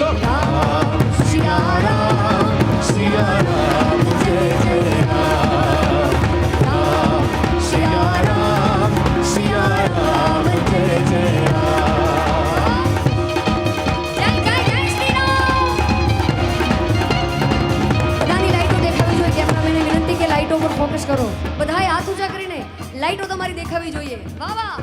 लो राम सिया राम जय जय राम सिया राम जय जय राम। જય જય જય શ્રી રામ। બધાની લાઈટો દેખાવી જોઈએ। કેમેરામેનને વિનંતી કે લાઈટો પર ફોકસ કરો। બધાએ હાથ ઊંચા કરીને લાઈટો તમારી દેખાવી જોઈએ। વાહ વાહ।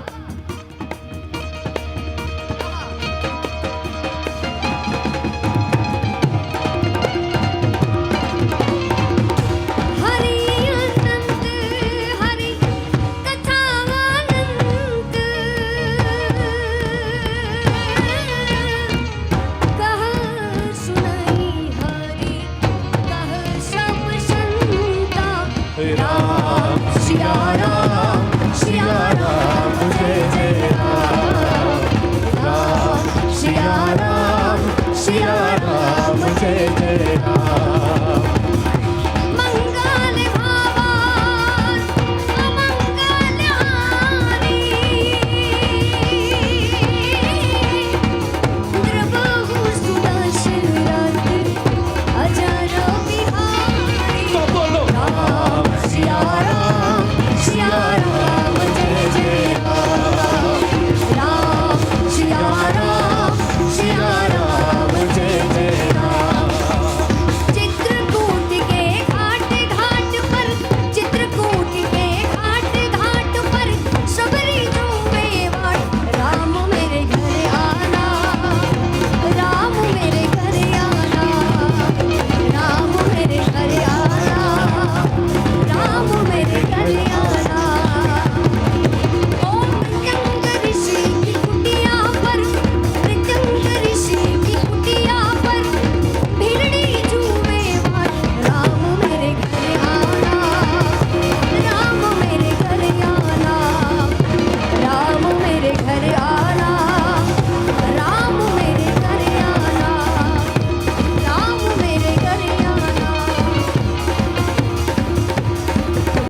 राम सिया राम जय जय राम सिया राम जय जय राम।